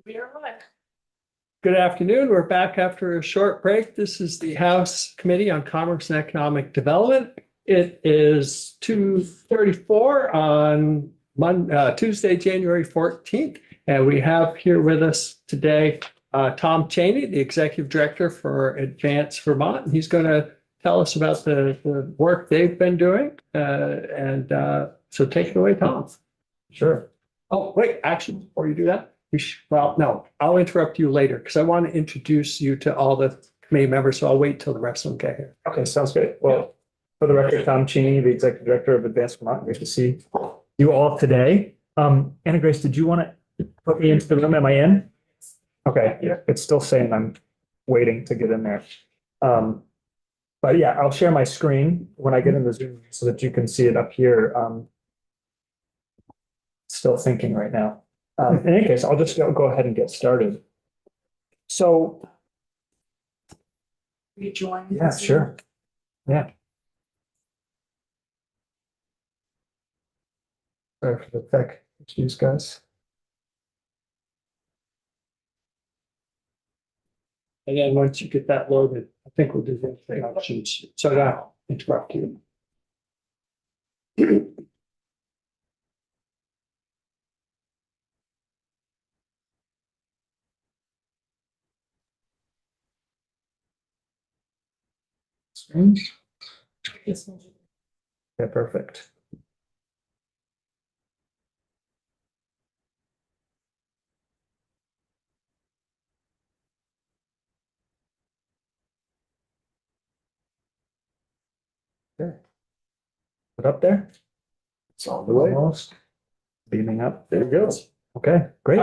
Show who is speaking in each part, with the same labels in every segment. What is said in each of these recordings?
Speaker 1: We are live.
Speaker 2: Good afternoon. We're back after a short break. This is the House Committee on Commerce and Economic Development. It is 2:34 on Tuesday, January 14th. And we have here with us today Tom Cheney, the Executive Director for Advance Vermont. And he's going to tell us about the work they've been doing. So take it away, Tom.
Speaker 3: Sure.
Speaker 2: Oh, wait, actually, before you do that, well, no, I'll interrupt you later because I want to introduce you to all the committee members. So I'll wait till the rest of them get here.
Speaker 3: Okay, sounds great. Well, for the record, Tom Cheney, the Executive Director of Advance Vermont. Great to see you all today. Anna Grace, did you want to put me into the room? Am I in? Okay, yeah, it's still saying I'm waiting to get in there. But yeah, I'll share my screen when I get in the Zoom so that you can see it up here. Still thinking right now. In any case, I'll just go ahead and get started. So,
Speaker 1: Rejoin.
Speaker 3: yeah, sure. Yeah. Sorry for the tech issues, guys.
Speaker 2: And then once you get that loaded, I think we'll do the introductions. So now interrupt you.
Speaker 3: Screen. Yeah, perfect. Okay. Put up there.
Speaker 2: It's on the way.
Speaker 3: Almost. Beaming up.
Speaker 2: There it goes.
Speaker 3: Okay, great.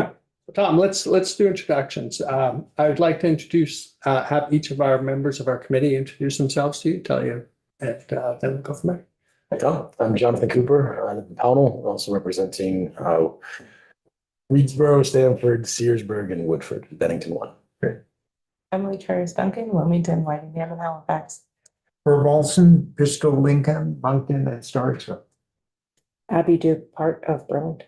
Speaker 2: Tom, let's do introductions. I would like to have each of our members of our committee introduce themselves to you, tell you, and then we'll go from there.
Speaker 4: Hi, Tom. I'm Jonathan Cooper. I live in Pownell, also representing Reedsboro, Stamford, Searsburg, and Woodford, Bennington 1.
Speaker 1: Emily Travis Duncan, Wilmington, Whitingham, and Halifax.
Speaker 5: Herb Olson, Bristol, Lincoln, Moncton, and Starksville.
Speaker 1: Abby Duke, part of Burlington.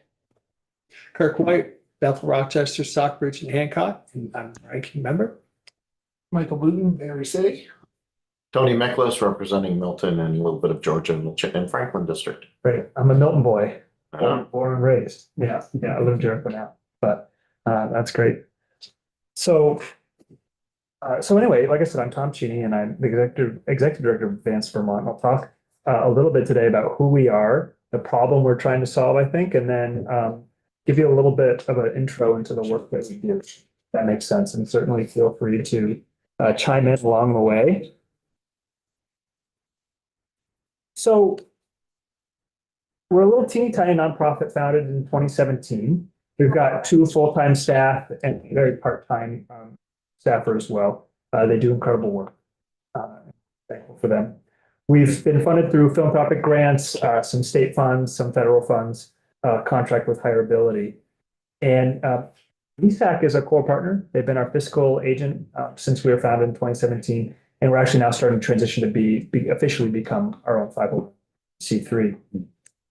Speaker 2: Kirk White, Bethel, Rochester, Stockbridge, and Hancock, and I'm the ranking member.
Speaker 5: Michael Booton, Berry City.
Speaker 6: Tony Meklis representing Milton and a little bit of Georgia and Franklin District.
Speaker 3: Great. I'm a Milton boy,
Speaker 6: Uh,
Speaker 3: born and raised. Yeah, I live in Jericho now, but that's great. So anyway, like I said, I'm Tom Cheney and I'm the executive director of Advance Vermont. I'll talk a little bit today about who we are, the problem we're trying to solve, I think, and then give you a little bit of an intro into the work that we do. If that makes sense, and certainly feel free to chime in along the way. So we're a little teeny tiny nonprofit founded in 2017. We've got 2 full-time staff and very part-time staffer as well. They do incredible work. Thankful for them. We've been funded through philanthropic grants, some state funds, some federal funds, contract with Hireability. And VSAC is a core partner. They've been our fiscal agent since we were founded in 2017. And we're actually now starting to transition to be officially become our own 501c3.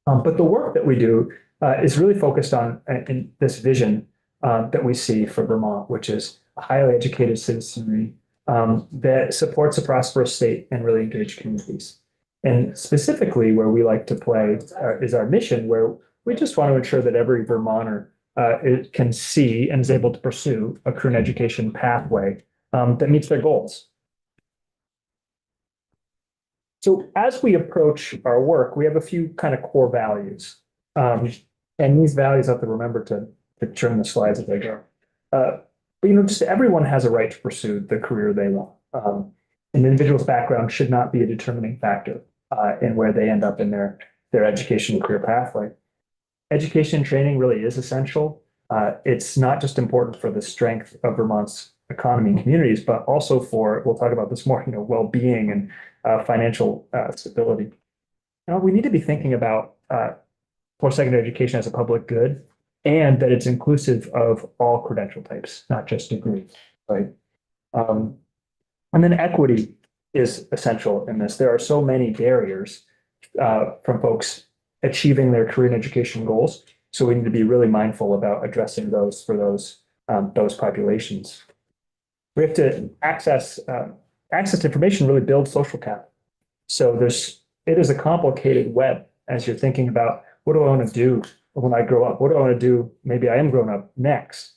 Speaker 3: But the work that we do is really focused on in this vision that we see for Vermont, which is a highly educated citizenry that supports a prosperous state and really engaged communities. And specifically where we like to play is our mission, where we just want to ensure that every Vermonter can see and is able to pursue a career and education pathway that meets their goals. So as we approach our work, we have a few kind of core values. And these values I have to remember to turn the slides as I go. But just everyone has a right to pursue the career they want. An individual's background should not be a determining factor in where they end up in their education and career pathway. Education and training really is essential. It's not just important for the strength of Vermont's economy and communities, but also for, we'll talk about this more, well-being and financial stability. We need to be thinking about post-secondary education as a public good, and that it's inclusive of all credential types, not just degrees, right? And then equity is essential in this. There are so many barriers from folks achieving their career and education goals. So we need to be really mindful about addressing those for those those populations. We have to access to information really builds social capital. So it is a complicated web as you're thinking about what do I want to do when I grow up? What do I want to do? Maybe I am grown up next.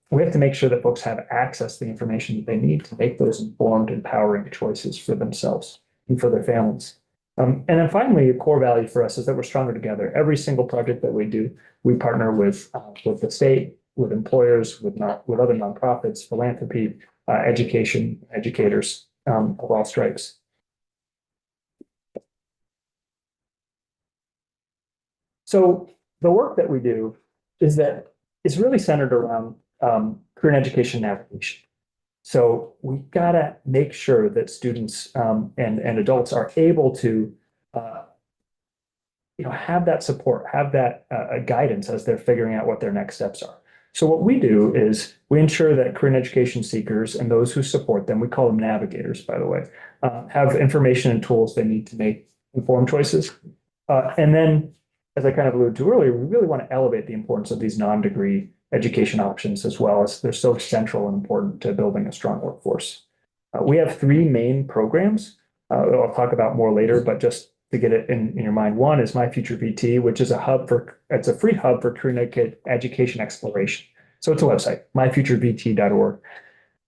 Speaker 3: We have to make sure that folks have access to the information that they need to make those informed, empowering choices for themselves and for their families. And then finally, a core value for us is that we're stronger together. Every single project that we do, we partner with the state, with employers, with other nonprofits, philanthropy, education, educators of all stripes. So the work that we do is really centered around career and education navigation. So we gotta make sure that students and adults are able to have that support, have that guidance as they're figuring out what their next steps are. So what we do is we ensure that career and education seekers and those who support them, we call them navigators, by the way, have information and tools they need to make informed choices. And then, as I kind of alluded to earlier, we really want to elevate the importance of these non-degree education options as well, as they're so central and important to building a strong workforce. We have three main programs I'll talk about more later, but just to get it in your mind, one is My Future VT, which is it's a free hub for career and education exploration. So it's a website, myfuturevt.org.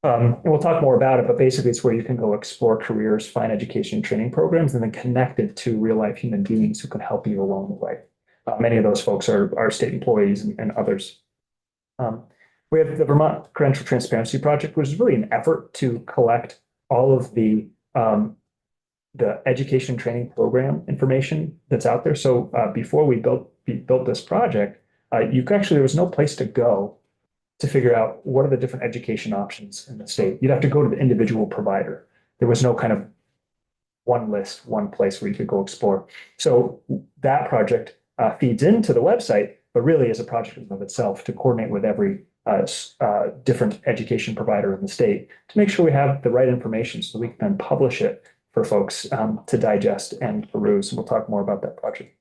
Speaker 3: And we'll talk more about it, but basically it's where you can go explore careers, find education and training programs, and then connect it to real life human beings who can help you along the way. Many of those folks are state employees and others. We have the Vermont Credential Transparency Project, which is really an effort to collect all of the education training program information that's out there. So before we built this project, there was no place to go to figure out what are the different education options in the state. You'd have to go to the individual provider. There was no kind of one list, one place where you could go explore. So that project feeds into the website, but really is a project in of itself to coordinate with every different education provider in the state to make sure we have the right information so we can then publish it for folks to digest and peruse. And we'll talk more about that project.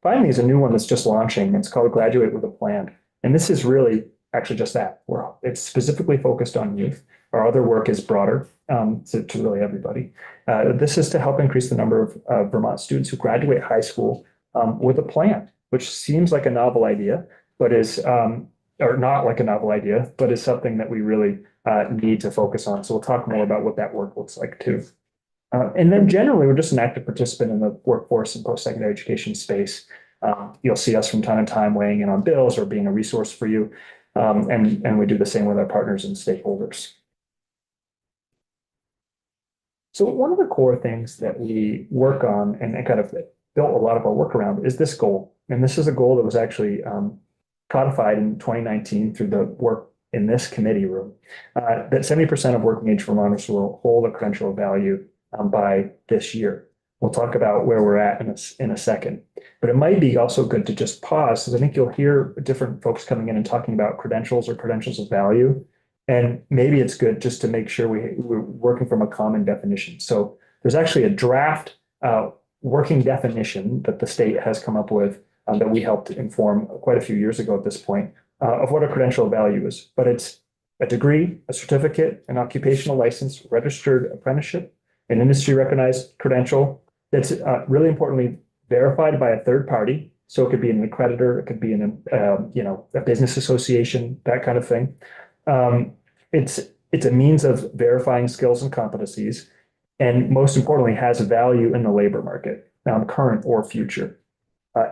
Speaker 3: Finally, is a new one that's just launching. It's called Graduate with a Plan. And this is really actually just that. It's specifically focused on youth. Our other work is broader to really everybody. This is to help increase the number of Vermont students who graduate high school with a plan, which seems like a novel idea, but is, or not like a novel idea, but is something that we really need to focus on. So we'll talk more about what that work looks like too. And then generally, we're just an active participant in the workforce and post-secondary education space. You'll see us from time to time weighing in on bills or being a resource for you. And we do the same with our partners and stakeholders. So one of the core things that we work on and kind of built a lot of our work around is this goal. And this is a goal that was actually codified in 2019 through the work in this committee room, that 70% of working age Vermonters will hold a credential of value by this year. We'll talk about where we're at in a second, but it might be also good to just pause, because I think you'll hear different folks coming in and talking about credentials or credentials of value. And maybe it's good just to make sure we're working from a common definition. So there's actually a draft working definition that the state has come up with that we helped inform quite a few years ago at this point of what a credential of value is. But it's a degree, a certificate, an occupational license, registered apprenticeship, an industry recognized credential that's really importantly verified by a third party. So it could be an accreditor, it could be a business association, that kind of thing. It's a means of verifying skills and competencies, and most importantly, has value in the labor market, current or future.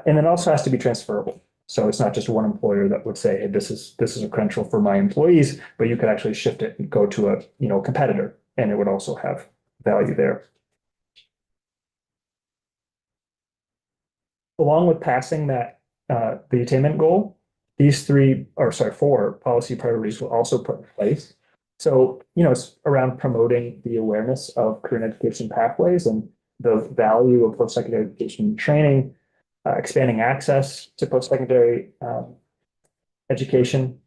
Speaker 3: And it also has to be transferable. So it's not just one employer that would say, hey, this is a credential for my employees, but you could actually shift it and go to a competitor, and it would also have value there. Along with passing that the attainment goal, these four policy priorities will also put in place. So, it's around promoting the awareness of career and education pathways and the value of post-secondary education and training, expanding access to post-secondary education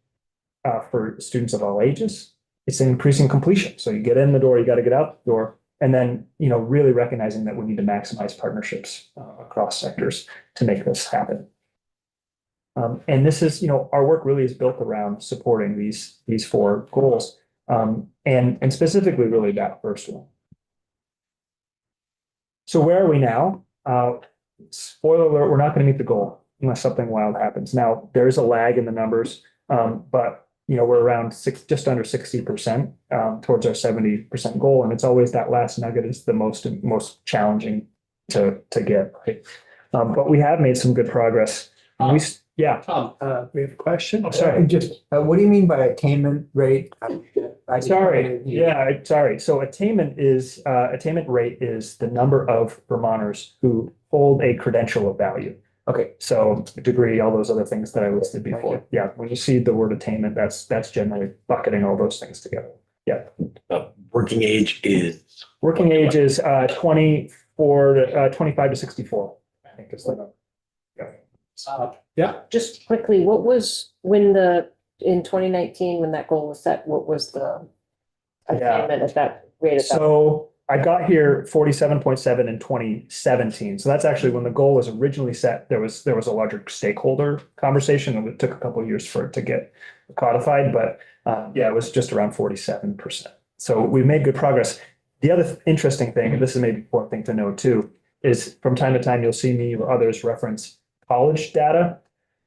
Speaker 3: for students of all ages. It's increasing completion. So you get in the door, you got to get out the door. And then, really recognizing that we need to maximize partnerships across sectors to make this happen. And this is, our work really is built around supporting these four goals. And specifically really that first one. So where are we now? Spoiler alert, we're not going to meet the goal unless something wild happens. Now, there's a lag in the numbers, but we're around just under 60% towards our 70% goal. And it's always that last nugget is the most challenging to get, right? But we have made some good progress. Yeah.
Speaker 2: Tom, we have a question?
Speaker 3: Oh, sorry.
Speaker 5: Just, what do you mean by attainment rate?
Speaker 3: Sorry, yeah, sorry. So attainment rate is the number of Vermonters who hold a credential of value.
Speaker 5: Okay,
Speaker 3: So degree, all those other things that I listed before. Yeah, when you see the word attainment, that's generally bucketing all those things together.
Speaker 4: Working age is.
Speaker 3: Working age is 24 to 25 to 64, I think is the number.
Speaker 2: Yeah,
Speaker 7: Just quickly, what was in 2019, when that goal was set, what was the attainment at that rate? At that?
Speaker 3: So I got here 47.7 in 2017. So that's actually when the goal was originally set. There was a larger stakeholder conversation, and it took a couple of years for it to get codified. But yeah, it was just around 47%. So we've made good progress. The other interesting thing, and this is maybe an important thing to know too, is from time to time you'll see me or others reference college data.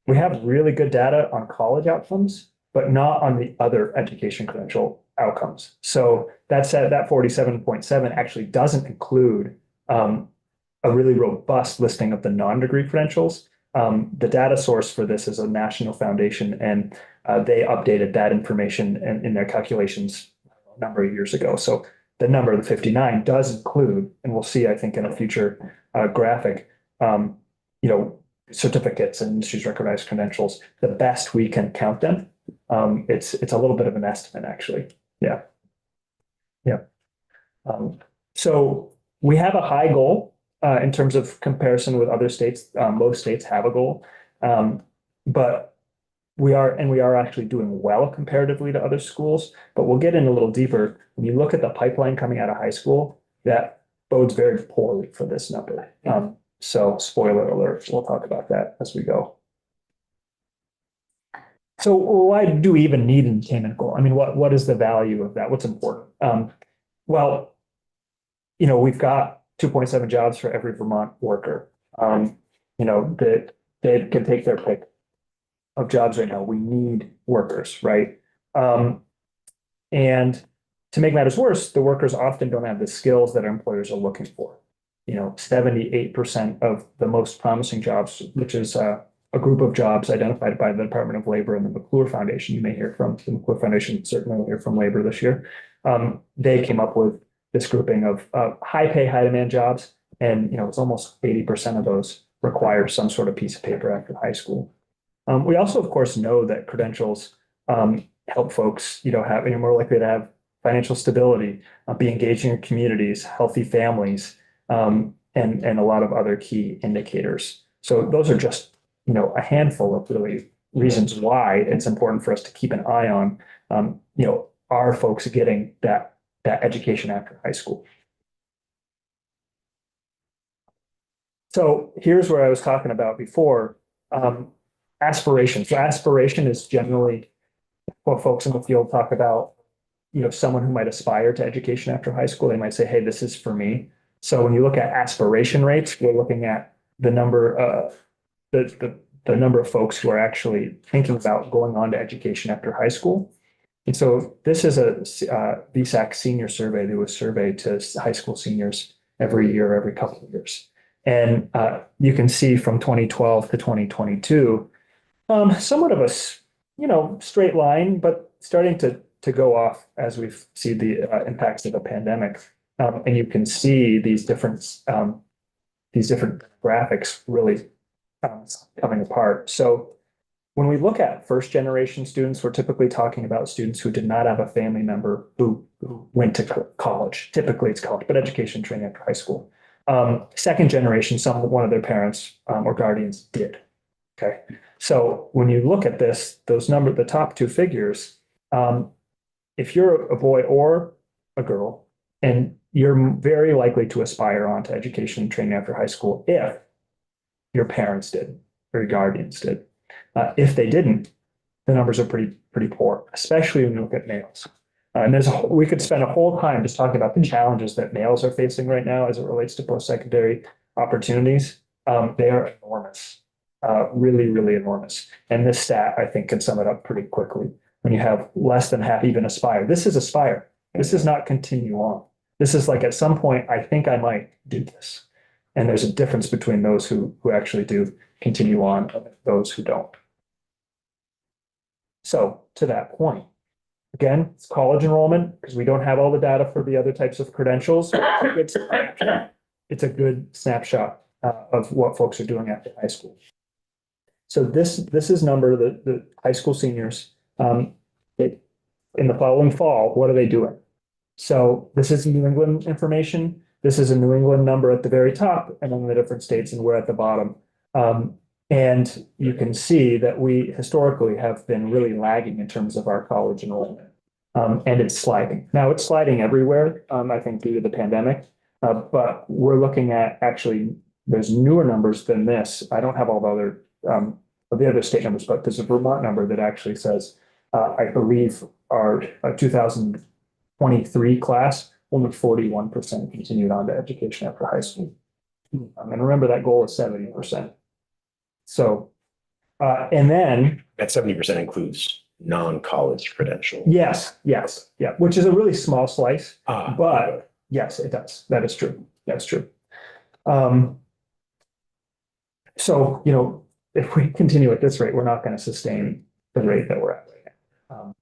Speaker 3: We have really good data on college outcomes, but not on the other education credential outcomes. So that said, that 47.7 actually doesn't include a really robust listing of the non-degree credentials. The data source for this is a national foundation, and they updated that information in their calculations a number of years ago. So the number of the 59 does include, and we'll see, I think, in a future graphic, certificates and industry's recognized credentials. The best we can count them. It's a little bit of an estimate, actually. Yeah. So we have a high goal in terms of comparison with other states. Most states have a goal, but we are actually doing well comparatively to other schools. But we'll get in a little deeper. When you look at the pipeline coming out of high school, that bodes very poorly for this number. So spoiler alert, we'll talk about that as we go. So why do we even need an attainment goal? I mean, what is the value of that? What's important? Well, we've got 2.7 jobs for every Vermont worker. That they can take their pick of jobs right now. We need workers, right? And to make matters worse, the workers often don't have the skills that our employers are looking for. 78% of the most promising jobs, which is a group of jobs identified by the Department of Labor and the McClure Foundation. You may hear from the McClure Foundation, certainly will hear from Labor this year. They came up with this grouping of high pay, high demand jobs. And, it's almost 80% of those require some sort of piece of paper after high school. We also, of course, know that credentials help folks, have, you're more likely to have financial stability, be engaged in your communities, healthy families, and a lot of other key indicators. So those are just, a handful of really reasons why it's important for us to keep an eye on, are folks getting that education after high school? So here's where I was talking about before, aspiration. So aspiration is generally what folks in the field talk about, someone who might aspire to education after high school. They might say, hey, this is for me. So when you look at aspiration rates, we're looking at the number, the number of folks who are actually thinking about going on to education after high school. And so this is a VSAC senior survey. They was surveyed to high school seniors every year, every couple of years. And you can see from 2012 to 2022, somewhat of a, straight line, but starting to go off as we've seen the impacts of the pandemic. And you can see these different graphics really coming apart. So when we look at first generation students, we're typically talking about students who did not have a family member who went to college. Typically it's college, but education training after high school. Second generation, one of their parents or guardians did. Okay. So when you look at this, the top two figures, if you're a boy or a girl, and you're very likely to aspire on to education and training after high school if your parents did or your guardians did. If they didn't, the numbers are pretty poor, especially when you look at males. And we could spend a whole time just talking about the challenges that males are facing right now as it relates to post-secondary opportunities. They are enormous, really, really enormous. And this stat, I think, can sum it up pretty quickly. When you have less than half even aspire, this is aspire. This is not continue on. This is like at some point, I think I might do this. And there's a difference between those who actually do continue on and those who don't. So to that point, again, it's college enrollment because we don't have all the data for the other types of credentials. It's a good snapshot of what folks are doing after high school. So this is number the high school seniors in the following fall. What are they doing? So this is New England information. This is a New England number at the very top, and then the different states, and we're at the bottom. And you can see that we historically have been really lagging in terms of our college enrollment. And it's sliding. Now it's sliding everywhere, I think due to the pandemic. But we're looking at actually, there's newer numbers than this. I don't have all the other state numbers, but there's a Vermont number that actually says, I believe our 2023 class, only 41% continued on to education after high school. And remember that goal is 70%. So, and then.
Speaker 4: That 70% includes non-college credential.
Speaker 3: Yes, yeah, which is a really small slice,
Speaker 4: Ah,
Speaker 3: but yes, it does. That is true. That's true. So, if we continue at this rate, we're not going to sustain the rate that we're at right now.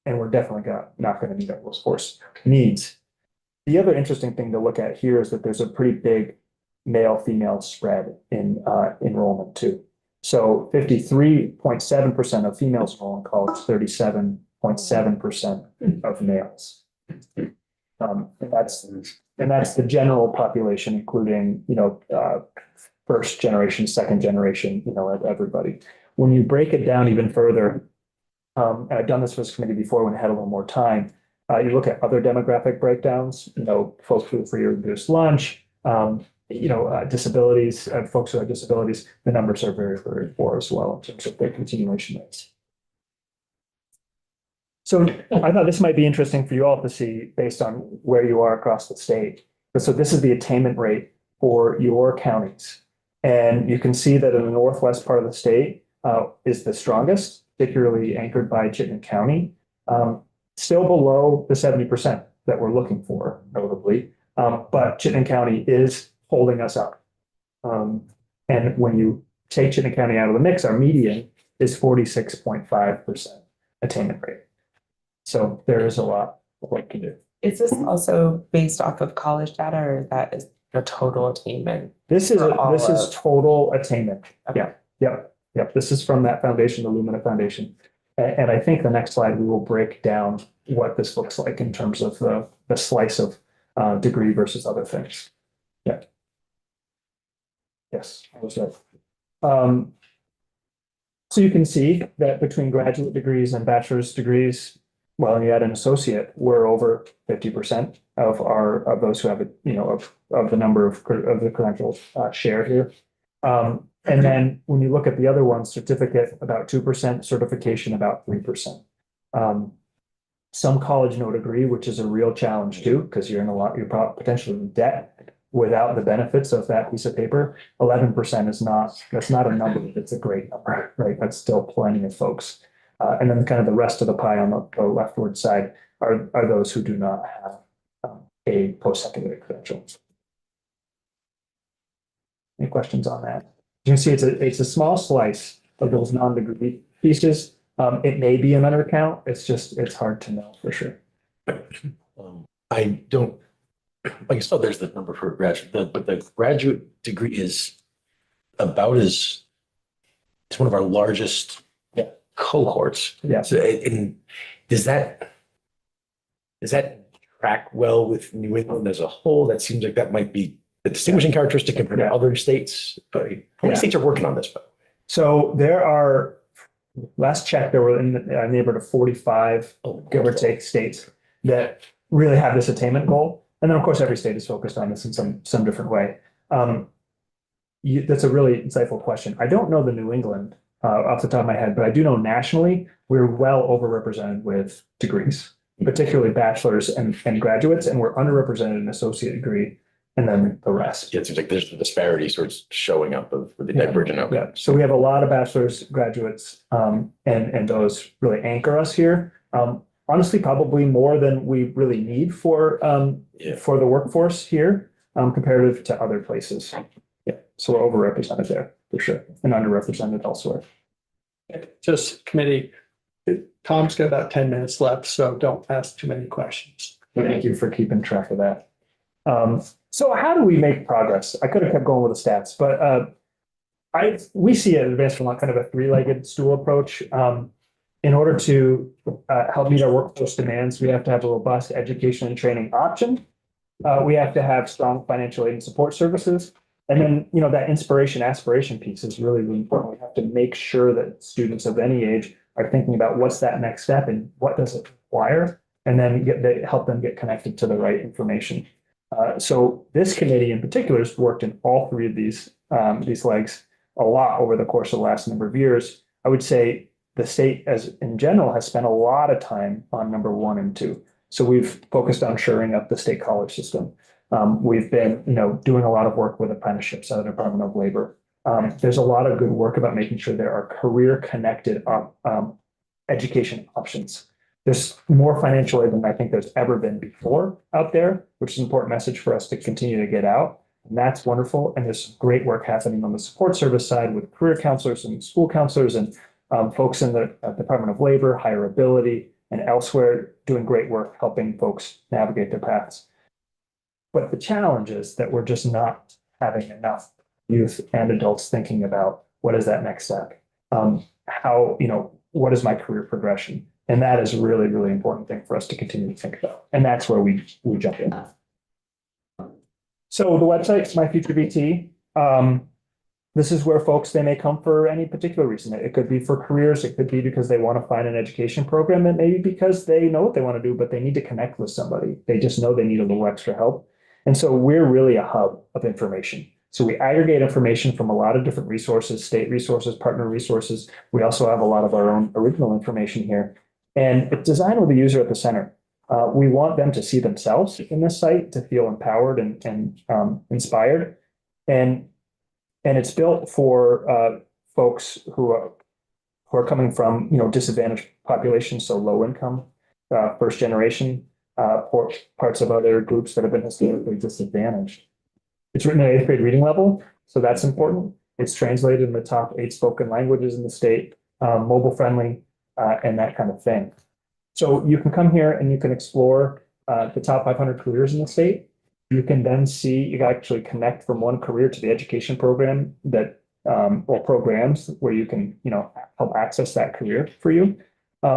Speaker 3: And we're definitely not going to meet our workforce needs. The other interesting thing to look at here is that there's a pretty big male-female spread in enrollment too. So 53.7% of females enroll in college, 37.7% of males. And that's the general population, including, first generation, second generation, everybody. When you break it down even further, and I've done this for this committee before when I had a little more time, you look at other demographic breakdowns, folks who are free or reduced lunch, disabilities, folks who have disabilities, the numbers are very, very poor as well in terms of their continuation rates. So I thought this might be interesting for you all to see based on where you are across the state. So this is the attainment rate for your counties. And you can see that in the northwest part of the state is the strongest, particularly anchored by Chittenden County, still below the 70% that we're looking for, notably. But Chittenden County is holding us up. And when you take Chittenden County out of the mix, our median is 46.5% attainment rate. So there is a lot of work to do.
Speaker 1: Is this also based off of college data, or that is the total attainment?
Speaker 3: This is
Speaker 1: For all
Speaker 3: total attainment.
Speaker 1: Okay.
Speaker 3: Yep. This is from that foundation, the Lumina Foundation. And I think the next slide, we will break down what this looks like in terms of the slice of degree versus other things. Yeah. Yes, I was right. So you can see that between graduate degrees and bachelor's degrees, well, and you add an associate, we're over 50% of those who have of the number of the credentials share here. And then when you look at the other ones, certificate about 2%, certification about 3%. Some college no degree, which is a real challenge too, because you're potentially in debt without the benefits of that piece of paper. 11% that's not a number that's a great number, right? That's still plenty of folks. And then kind of the rest of the pie on the leftward side are those who do not have a post-secondary credential. Any questions on that? You can see it's a small slice of those non-degree pieces. It may be an undercount. It's hard to know for sure.
Speaker 4: I don't, I saw there's the number for graduate, but the graduate degree is about it's one of our largest cohorts.
Speaker 3: Yeah.
Speaker 4: So, and does that track well with New England as a whole? That seems like that might be the distinguishing characteristic compared to other states. How many states are working on this?
Speaker 3: So there are, last check, there were in the neighborhood of 45, give or take, states that really have this attainment goal. And then, of course, every state is focused on this in some different way. That's a really insightful question. I don't know the New England off the top of my head, but I do know nationally, we're well overrepresented with degrees, particularly bachelor's and graduates, and we're underrepresented in associate degree, and then the rest.
Speaker 4: Yeah, it seems like there's a disparity sort of showing up of the
Speaker 3: Yeah.
Speaker 4: divergent. Okay.
Speaker 3: Yeah, so we have a lot of bachelor's graduates, and those really anchor us here. Honestly, probably more than we really need for
Speaker 4: Yeah.
Speaker 3: the workforce here, comparative to other places. Yeah, so we're overrepresented there for sure, and underrepresented elsewhere.
Speaker 2: Just committee, Tom's got about 10 minutes left, so don't ask too many questions.
Speaker 3: Thank you for keeping track of that. So how do we make progress? I could have kept going with the stats, but we see at Advanced Vermont kind of a three-legged stool approach. In order to help meet our workforce demands, we have to have a robust education and training option. We have to have strong financial aid and support services. And then, that inspiration aspiration piece is really, really important. We have to make sure that students of any age are thinking about what's that next step and what does it require, and then help them get connected to the right information. So this committee in particular has worked in all three of these legs a lot over the course of the last number of years. I would say the state as in general has spent a lot of time on number 1 and 2. So we've focused on shoring up the state college system. We've been, doing a lot of work with apprenticeships at the Department of Labor. There's a lot of good work about making sure there are career connected education options. There's more financial aid than I think there's ever been before out there, which is an important message for us to continue to get out. And that's wonderful. And there's great work happening on the support service side with career counselors and school counselors and folks in the Department of Labor, Higher Ability, and elsewhere doing great work helping folks navigate their paths. But the challenge is that we're just not having enough youth and adults thinking about what is that next step? What is my career progression? And that is a really, really important thing for us to continue to think about. And that's where we jump in. So the website, My Future VT, this is where folks, they may come for any particular reason. It could be for careers. It could be because they want to find an education program. It may be because they know what they want to do, but they need to connect with somebody. They just know they need a little extra help. And so we're really a hub of information. So we aggregate information from a lot of different resources, state resources, partner resources. We also have a lot of our own original information here. And it's designed with the user at the center. We want them to see themselves in this site, to feel empowered and inspired. And it's built for folks who are coming from disadvantaged populations, so low income, first generation, or parts of other groups that have been historically disadvantaged. It's written at 8th grade reading level, so that's important. It's translated in the top 8 spoken languages in the state, mobile friendly, and that kind of thing. So you can come here and you can explore the top 500 careers in the state. You can then see, you can actually connect from one career to the education program that, or programs where you can, help access that career for you.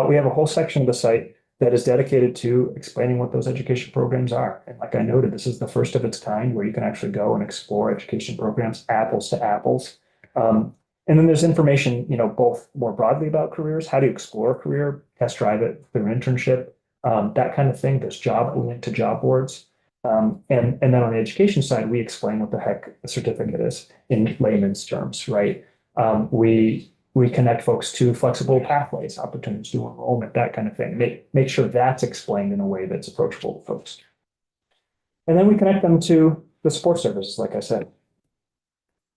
Speaker 3: We have a whole section of the site that is dedicated to explaining what those education programs are. And like I noted, this is the first of its kind where you can actually go and explore education programs, apples to apples. And then there's information, both more broadly about careers, how do you explore a career, test drive it through an internship, that kind of thing. There's link to job boards. And then on the education side, we explain what the heck a certificate is in layman's terms, right? We connect folks to flexible pathways, opportunities to enrollment, that kind of thing. Make sure that's explained in a way that's approachable to folks. And then we connect them to the support services, like I said.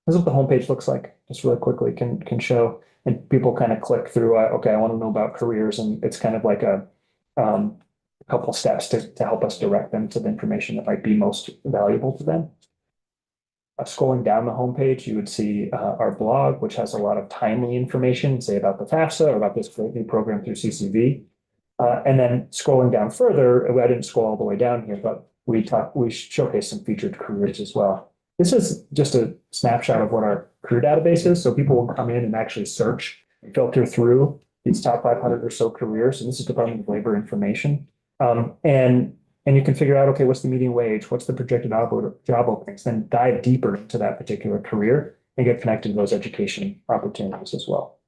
Speaker 3: This is what the homepage looks like, just really quickly can show, and people kind of click through, okay, I want to know about careers, and it's kind of like a couple steps to help us direct them to the information that might be most valuable to them. Scrolling down the homepage, you would see our blog, which has a lot of timely information, say about the FAFSA or about this great new program through CCV. And then scrolling down further, I didn't scroll all the way down here, but we showcase some featured careers as well. This is just a snapshot of what our career database is. So people will come in and actually search and filter through these top 500 or so careers. And this is Department of Labor information. And you can figure out, okay, what's the median wage? What's the projected job openings? Then dive deeper into that particular career and get connected to those education opportunities as well.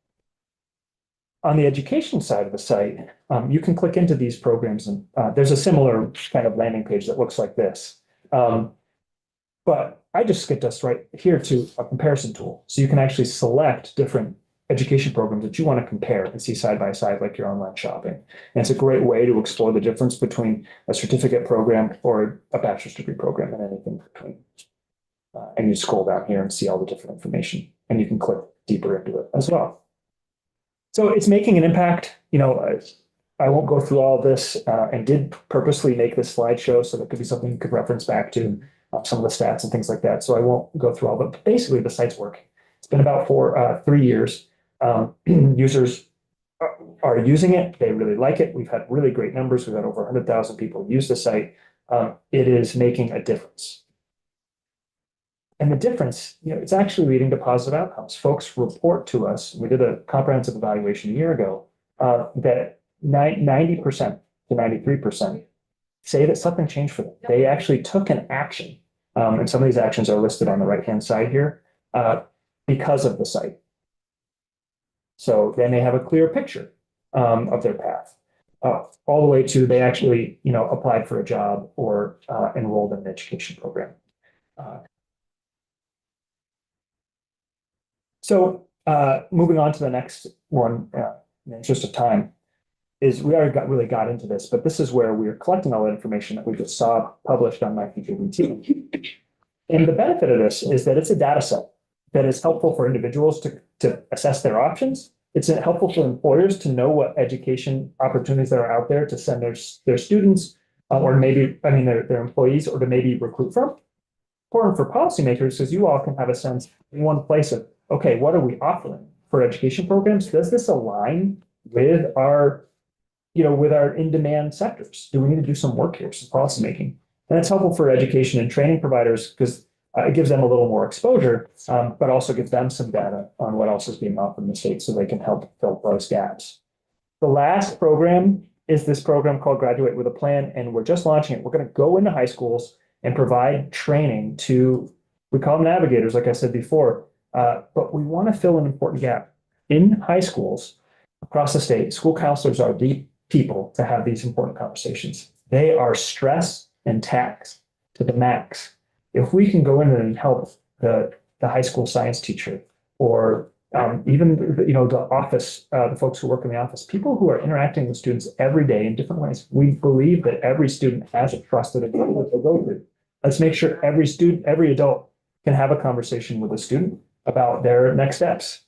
Speaker 3: On the education side of the site, you can click into these programs, and there's a similar kind of landing page that looks like this. But I just skipped us right here to a comparison tool. So you can actually select different education programs that you want to compare and see side by side, like your online shopping. And it's a great way to explore the difference between a certificate program or a bachelor's degree program and anything between. And you scroll down here and see all the different information, and you can click deeper into it as well. So it's making an impact. I won't go through all this, and did purposely make this slideshow so that could be something you could reference back to some of the stats and things like that. So I won't go through all, but basically the site's working. It's been about 3 years. Users are using it. They really like it. We've had really great numbers. We've had over 100,000 people use the site. It is making a difference. And the difference, it's actually leading to positive outcomes. Folks report to us, we did a comprehensive evaluation a year ago, that 90% to 93% say that something changed for them. They actually took an action. And some of these actions are listed on the right-hand side here, because of the site. So then they have a clear picture of their path, all the way to they actually, applied for a job or enrolled in an education program. So moving on to the next one, in the interest of time, is we already really got into this, but this is where we're collecting all the information that we just saw published on MyFutureBT. And the benefit of this is that it's a data set that is helpful for individuals to assess their options. It's helpful for employers to know what education opportunities that are out there to send their students, or maybe, their employees, or to maybe recruit from. Important for policymakers, because you all can have a sense in one place of, okay, what are we offering for education programs? Does this align with our in-demand sectors? Do we need to do some work here, some policymaking? And it's helpful for education and training providers because it gives them a little more exposure, but also gives them some data on what else is being offered in the state so they can help fill those gaps. The last program is this program called Graduate with a Plan, and we're just launching it. We're going to go into high schools and provide training to, we call them navigators, like I said before, but we want to fill an important gap. In high schools across the state, school counselors are the people to have these important conversations. They are stressed and taxed to the max. If we can go in and help the high school science teacher, or even the office, the folks who work in the office, people who are interacting with students every day in different ways, we believe that every student has a trusted adult to go to. Let's make sure every adult can have a conversation with a student about their next steps,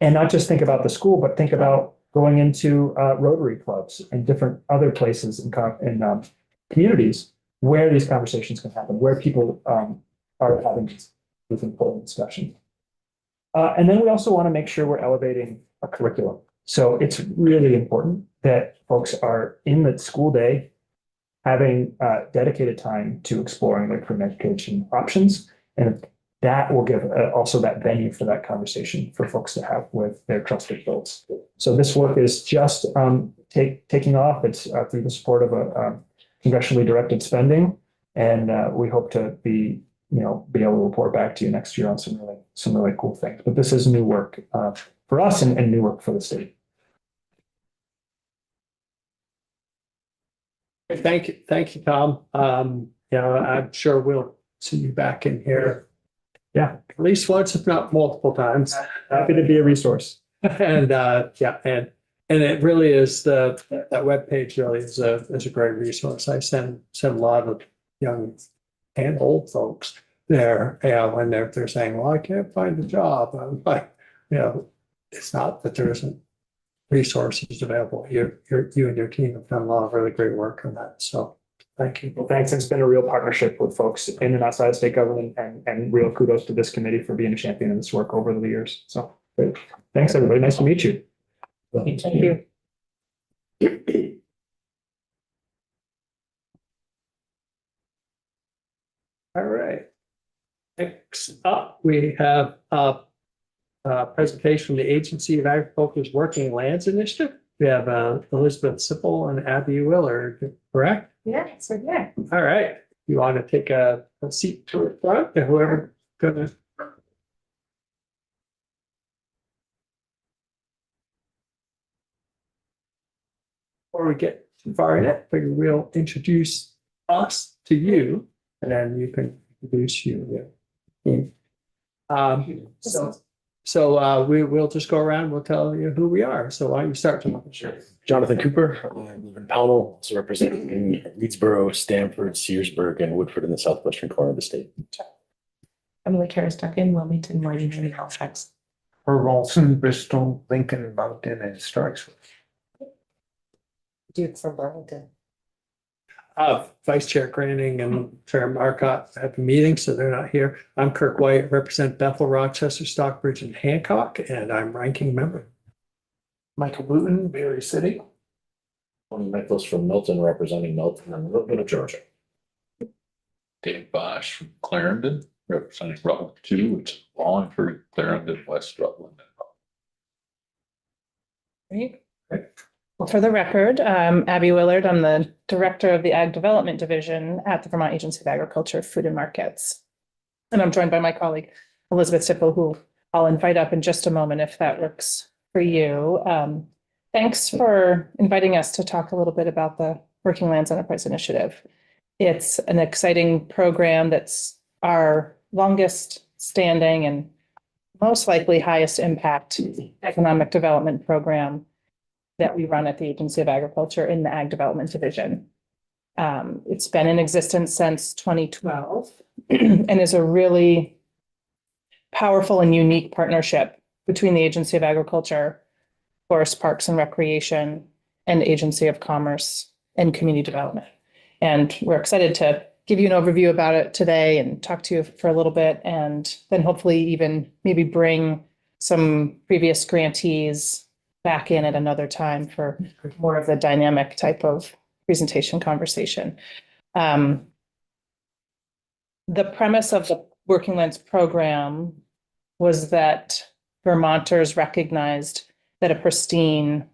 Speaker 3: and not just think about the school, but think about going into Rotary clubs and different other places in communities where these conversations can happen, where people are having these important discussions. And then we also want to make sure we're elevating a curriculum. So it's really important that folks are in the school day having dedicated time to exploring their career education options. And that will give also that venue for that conversation for folks to have with their trusted adults. So this work is just taking off. It's through the support of a congressionally directed spending. And we hope to be able to report back to you next year on some really cool things. But this is new work for us and new work for the state.
Speaker 2: Thank you, Tom. I'm sure we'll see you back in here.
Speaker 3: Yeah,
Speaker 2: At least once, if not multiple times.
Speaker 3: happy to be a resource.
Speaker 2: And and it really is that webpage really is a great resource. I send a lot of young and old folks there, when they're saying, well, I can't find a job. I'm like, it's not that there isn't resources available. You and your team have done a lot of really great work on that. So thank you.
Speaker 3: Well, thanks. It's been a real partnership with folks in and outside of state government, and real kudos to this committee for being a champion in this work over the years. So great. Thanks, everybody. Nice to meet you.
Speaker 1: Thank you.
Speaker 2: All right. Next up, we have a presentation from the Agency of Agriculture's Working Lands Initiative. We have Elizabeth Sipple and Abby Willard, correct?
Speaker 1: Yeah, so yeah.
Speaker 2: All right. You want to take a seat to the front, and whoever gonna. Before we get too far in it, we'll introduce us to you, and then you can introduce you. So we'll just go around, we'll tell you who we are. So why don't you start, Jonathan?
Speaker 4: Sure. Jonathan Cooper, I live in Pownell, also representing Leedsboro, Stamford, Searsburg, and Woodford in the southwestern corner of the state.
Speaker 1: Emily Karis Duncan, Wilmington, Moynihan, and Halifax.
Speaker 5: Herb Olson, Bristol, Lincoln, Moncton, and Starksville.
Speaker 7: Duke from Burlington.
Speaker 2: Vice Chair Granning and Chair Marcotte have a meeting, so they're not here. I'm Kirk White, I represent Bethel, Rochester, Stockbridge, and Hancock, and I'm ranking member.
Speaker 3: Michael Wooten, Berry City.
Speaker 6: Tony Nicholas from Milton, representing Milton and a little bit of Georgia.
Speaker 8: Dave Bosch from Clarendon, representing Rutland 2, which is Wallingford, Clarendon, West Rutland.
Speaker 9: Great. Well, for the record, Abby Willard, I'm the Director of the Ag Development Division at the Vermont Agency of Agriculture, Food and Markets. And I'm joined by my colleague, Elizabeth Sippel, who I'll invite up in just a moment if that works for you. Thanks for inviting us to talk a little bit about the Working Lands Enterprise Initiative. It's an exciting program that's our longest standing and most likely highest impact economic development program that we run at the Agency of Agriculture in the Ag Development Division. It's been in existence since 2012 and is a really powerful and unique partnership between the Agency of Agriculture, Forest Parks and Recreation, and Agency of Commerce and Community Development. And we're excited to give you an overview about it today and talk to you for a little bit, and then hopefully even maybe bring some previous grantees back in at another time for more of the dynamic type of presentation conversation. The premise of the Working Lands program was that Vermonters recognized that a pristine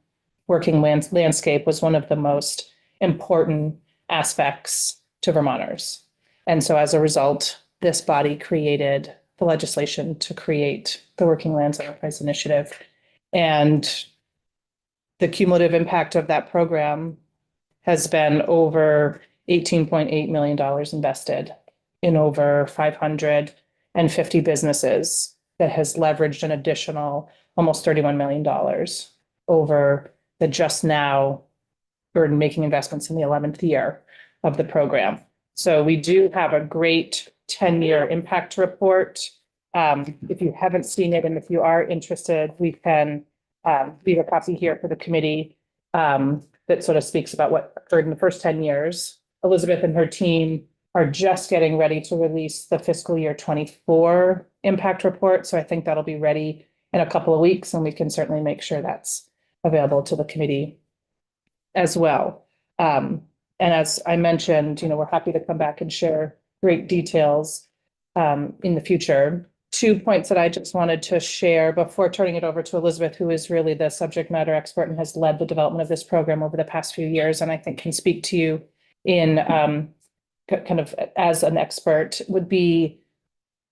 Speaker 9: working landscape was one of the most important aspects to Vermonters. And so as a result, this body created the legislation to create the Working Lands Enterprise Initiative. And the cumulative impact of that program has been over $18.8 million invested in over 550 businesses that has leveraged an additional almost $31 million over the just now, we're making investments in the 11th year of the program. So we do have a great 10-year impact report. If you haven't seen it and if you are interested, we can leave a copy here for the committee that sort of speaks about what occurred in the first 10 years. Elizabeth and her team are just getting ready to release the fiscal year 24 impact report. So I think that'll be ready in a couple of weeks, and we can certainly make sure that's available to the committee as well. And as I mentioned, we're happy to come back and share great details in the future. 2 points that I just wanted to share before turning it over to Elizabeth, who is really the subject matter expert and has led the development of this program over the past few years, and I think can speak to you in kind of as an expert, would be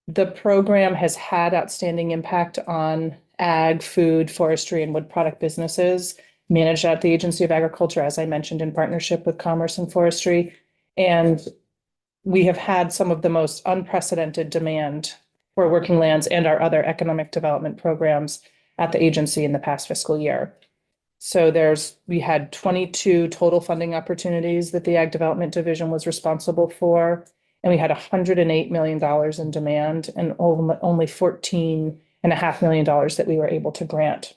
Speaker 9: the program has had outstanding impact on ag, food, forestry, and wood product businesses managed at the Agency of Agriculture, as I mentioned, in partnership with Commerce and Forestry. And we have had some of the most unprecedented demand for Working Lands and our other economic development programs at the agency in the past fiscal year. So we had 22 total funding opportunities that the Ag Development Division was responsible for, and we had $108 million in demand and only $14.5 million that we were able to grant.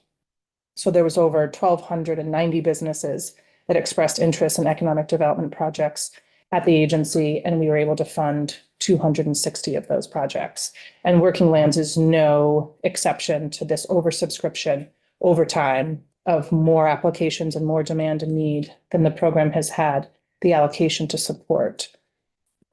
Speaker 9: So there was over 1,290 businesses that expressed interest in economic development projects at the agency, and we were able to fund 260 of those projects. And Working Lands is no exception to this oversubscription over time of more applications and more demand and need than the program has had the allocation to support.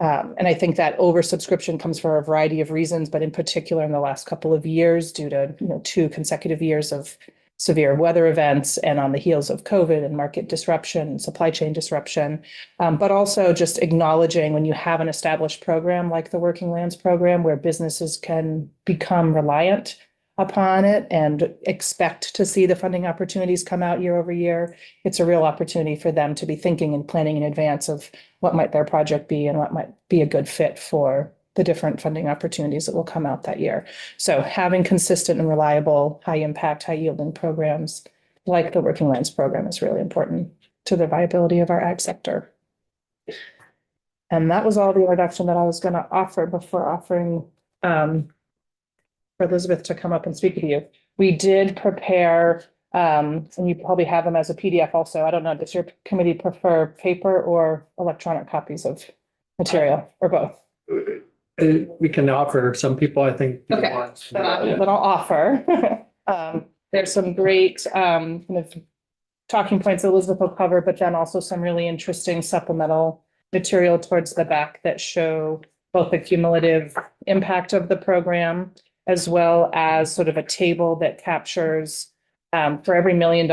Speaker 9: And I think that oversubscription comes for a variety of reasons, but in particular in the last couple of years, due to 2 consecutive years of severe weather events and on the heels of COVID and market disruption, supply chain disruption, but also just acknowledging when you have an established program like the Working Lands program where businesses can become reliant upon it and expect to see the funding opportunities come out year over year, it's a real opportunity for them to be thinking and planning in advance of what might their project be and what might be a good fit for the different funding opportunities that will come out that year. So having consistent and reliable, high impact, high yielding programs like the Working Lands program is really important to the viability of our ag sector. And that was all the introduction that I was going to offer before offering for Elizabeth to come up and speak with you. We did prepare, and you probably have them as a PDF also. I don't know, does your committee prefer paper or electronic copies of material or both?
Speaker 2: We can offer, some people, I think.
Speaker 9: Okay.
Speaker 2: want-
Speaker 9: That I'll offer. There's some great kind of talking points that Elizabeth will cover, but then also some really interesting supplemental material towards the back that show both the cumulative impact of the program as well as sort of a table that captures for every $1 million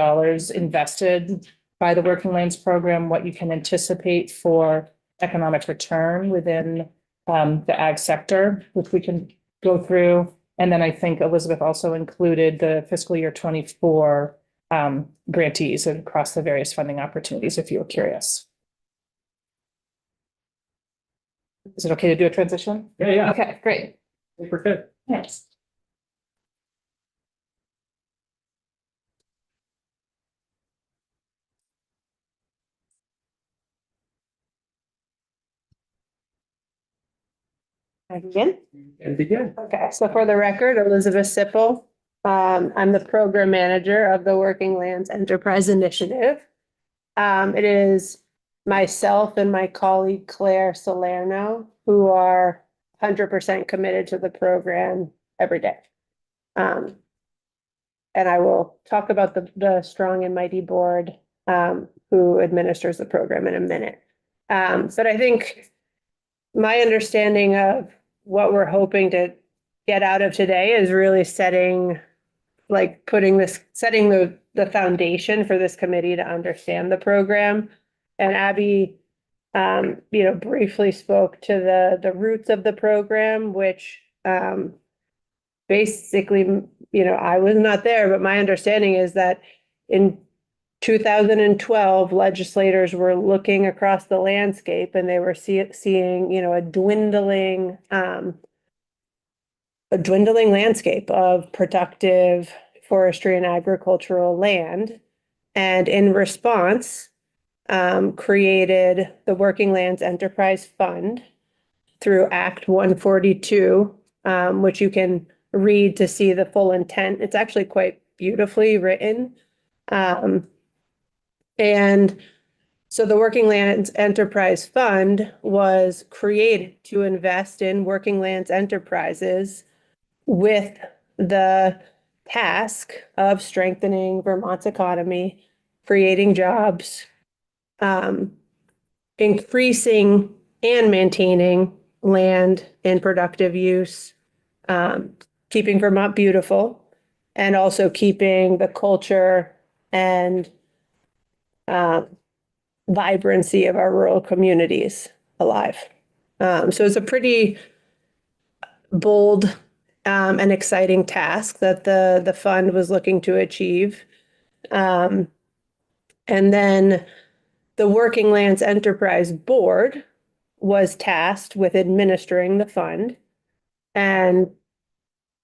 Speaker 9: invested by the Working Lands program, what you can anticipate for economic return within the ag sector, which we can go through. And then I think Elizabeth also included the fiscal year 24 grantees across the various funding opportunities, if you were curious. Is it okay to do a transition?
Speaker 2: Yeah,
Speaker 9: Okay, great.
Speaker 2: we're good.
Speaker 9: Thanks.
Speaker 7: I begin?
Speaker 2: And begin.
Speaker 7: Okay, so for the record, Elizabeth Sipple. I'm the program manager of the Working Lands Enterprise Initiative. It is myself and my colleague Claire Salerno, who are 100% committed to the program every day. And I will talk about the strong and mighty board who administers the program in a minute. But I think my understanding of what we're hoping to get out of today is really setting the foundation for this committee to understand the program. And Abby, briefly spoke to the roots of the program, which basically, I was not there, but my understanding is that in 2012, legislators were looking across the landscape and they were seeing, a dwindling landscape of productive forestry and agricultural land. And in response, created the Working Lands Enterprise Fund through Act 142, which you can read to see the full intent. It's actually quite beautifully written. And so the Working Lands Enterprise Fund was created to invest in working lands enterprises with the task of strengthening Vermont's economy, creating jobs, increasing and maintaining land in productive use, keeping Vermont beautiful, and also keeping the culture and vibrancy of our rural communities alive. So it's a pretty bold and exciting task that the fund was looking to achieve. And then the Working Lands Enterprise Board was tasked with administering the fund. And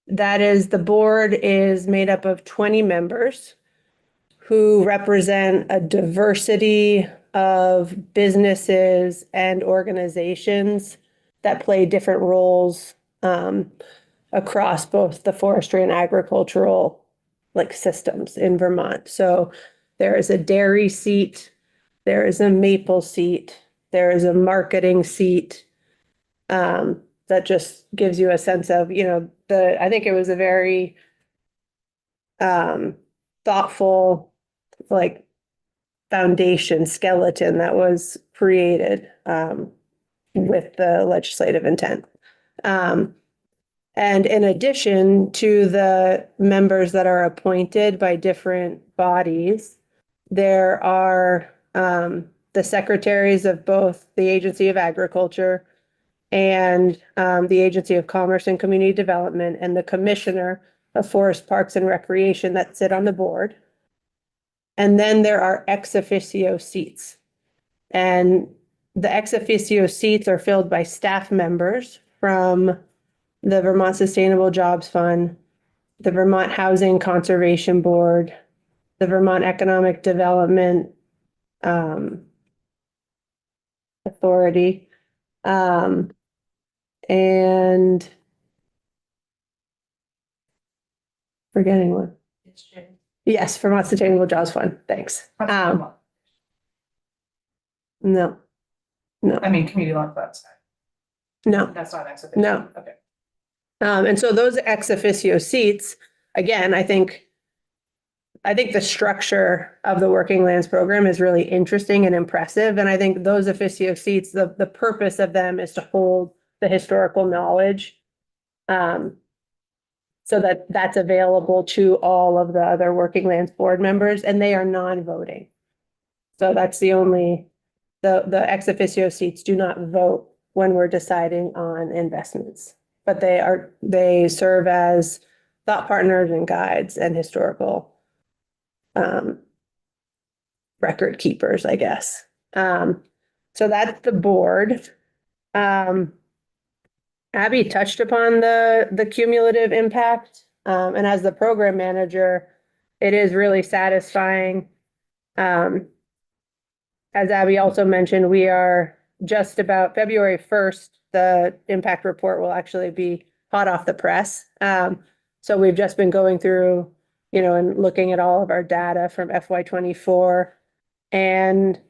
Speaker 7: the board is made up of 20 members who represent a diversity of businesses and organizations that play different roles across both the forestry and agricultural systems in Vermont. So there is a dairy seat, there is a maple seat, there is a marketing seat. That just gives you a sense of, I think it was a very thoughtful foundation skeleton that was created with the legislative intent. And in addition to the members that are appointed by different bodies, there are the secretaries of both the Agency of Agriculture and the Agency of Commerce and Community Development and the Commissioner of Forest Parks and Recreation that sit on the board. And then there are ex officio seats. And the ex officio seats are filled by staff members from the Vermont Sustainable Jobs Fund, the Vermont Housing Conservation Board, the Vermont Economic Development Authority, and forgetting one. Yes, Vermont Sustainable Jobs Fund. Thanks. No,
Speaker 1: I mean, community law, that's,
Speaker 7: no.
Speaker 1: that's not ex officio.
Speaker 7: No.
Speaker 1: Okay.
Speaker 7: And so those ex officio seats, again, I think the structure of the Working Lands program is really interesting and impressive. And I think those officio seats, the purpose of them is to hold the historical knowledge. So that's available to all of the other Working Lands board members, and they are non-voting. So that's the only, the ex officio seats do not vote when we're deciding on investments. But they serve as thought partners and guides and historical record keepers, I guess. So that's the board. Abby touched upon the cumulative impact. And as the program manager, it is really satisfying. As Abby also mentioned, we are just about February 1st, the impact report will actually be hot off the press. So we've just been going through, and looking at all of our data from FY24, and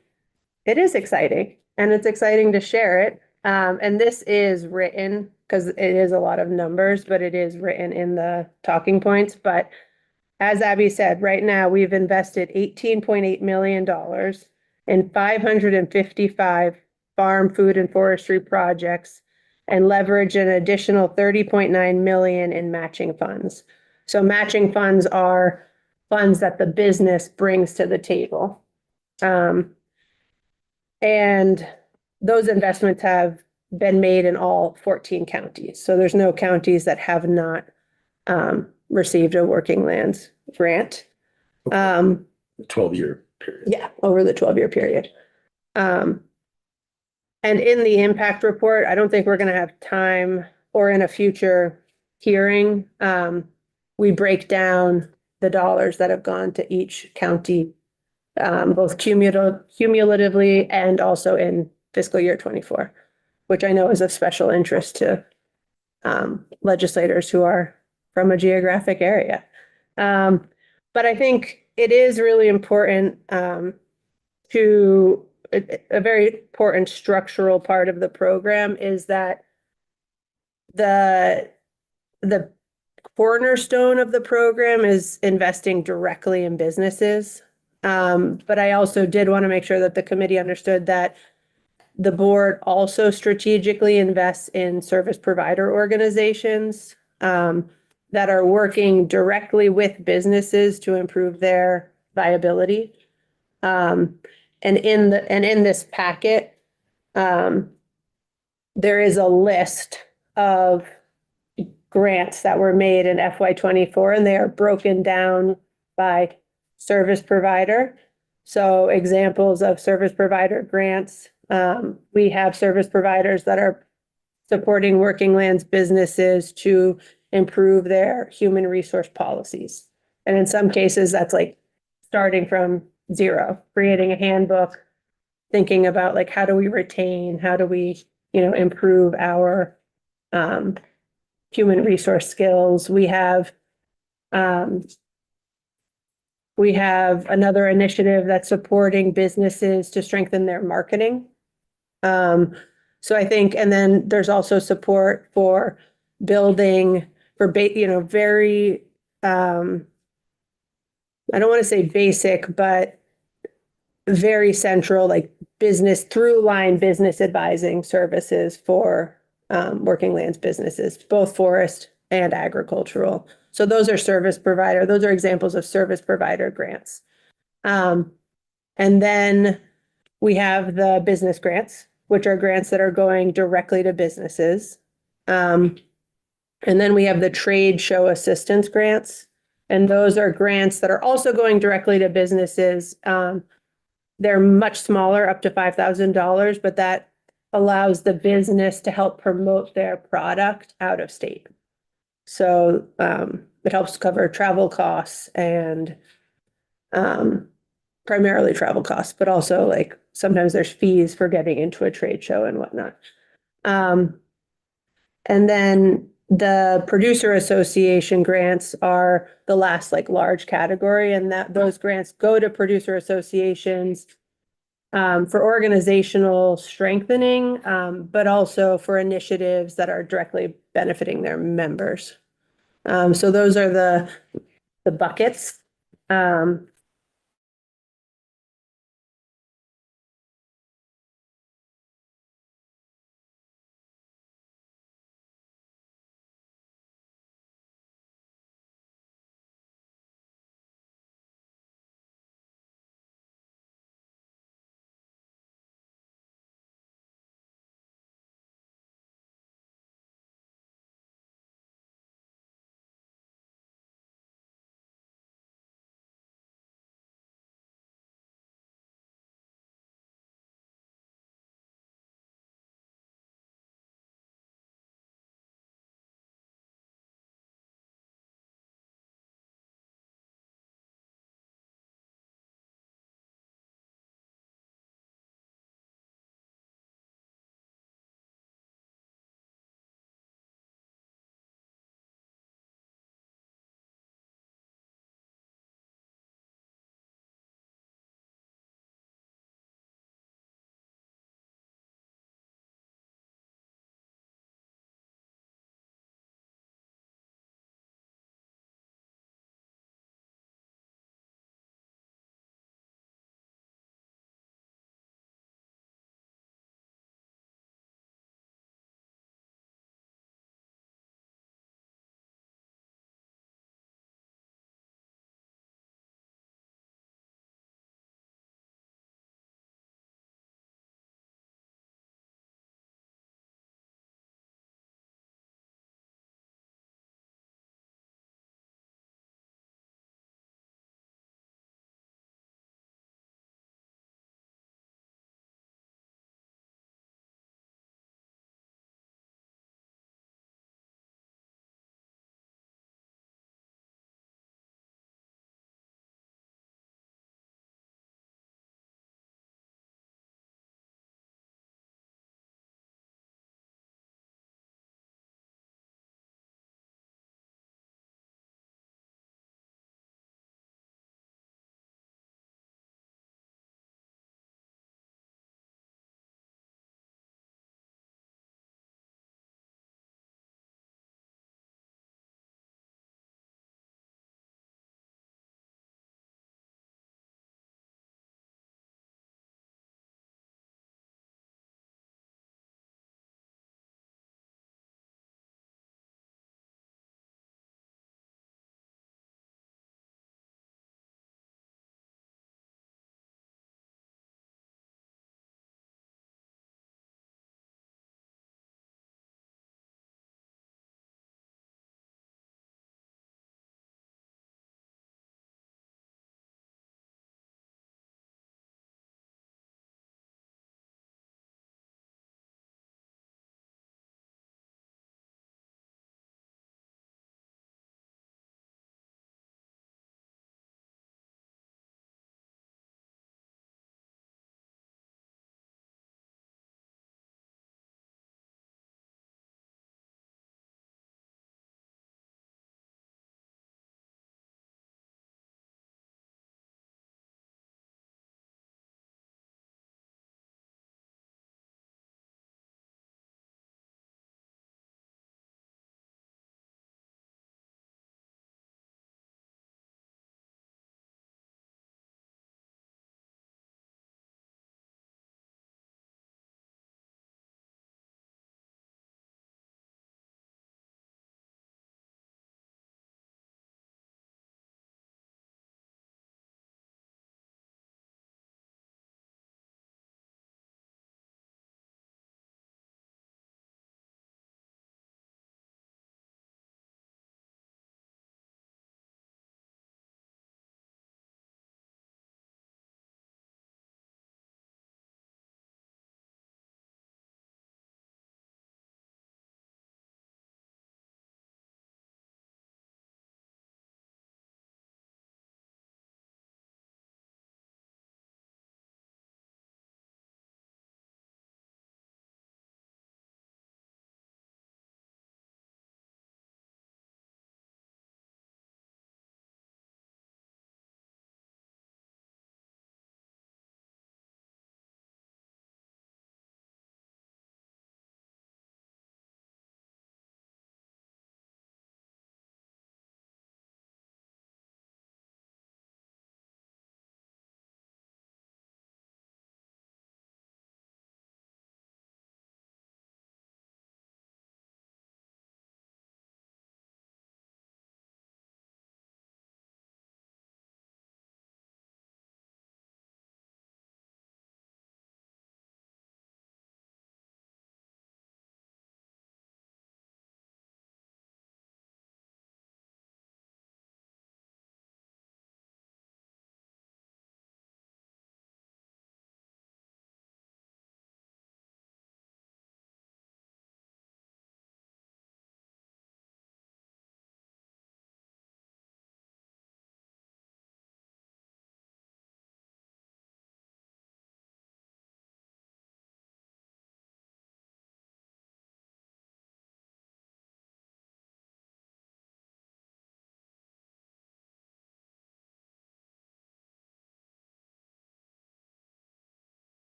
Speaker 7: it is exciting, and it's exciting to share it. And this is written, because it is a lot of numbers, but it is written in the talking points. But as Abby said, right now we've invested $18.8 million in 555 farm, food, and forestry projects, and leverage an additional 30.9 million in matching funds. So matching funds are funds that the business brings to the table. And those investments have been made in all 14 counties. So there's no counties that have not received a Working Lands grant.
Speaker 4: 12-year period.
Speaker 7: Yeah, over the 12-year period. And in the impact report, I don't think we're going to have time, or in a future hearing, we break down the dollars that have gone to each county, both cumulatively and also in fiscal year 24, which I know is of special interest to legislators who are from a geographic area. But I think it is really important to a very important structural part of the program is that the cornerstone of the program is investing directly in businesses. But I also did want to make sure that the committee understood that the board also strategically invests in service provider organizations that are working directly with businesses to improve their viability. And in this packet, there is a list of grants that were made in FY24, and they are broken down by service provider. So examples of service provider grants, we have service providers that are supporting Working Lands businesses to improve their human resource policies. And in some cases, that's like starting from zero, creating a handbook, thinking about like, how do we retain, how do we, improve our human resource skills. We have another initiative that's supporting businesses to strengthen their marketing. So I think, and then there's also support for building for, very, I don't want to say basic, but very central, like business through line business advising services for Working Lands businesses, both forest and agricultural. So those are those are examples of service provider grants. And then we have the business grants, which are grants that are going directly to businesses. And then we have the trade show assistance grants. And those are grants that are also going directly to businesses. They're much smaller, up to $5,000, but that allows the business to help promote their product out of state. So it helps cover travel costs and primarily travel costs, but also like sometimes there's fees for getting into a trade show and whatnot. And then the producer association grants are the last like large category, and that those grants go to producer associations for organizational strengthening, but also for initiatives that are directly benefiting their members. So those are the buckets.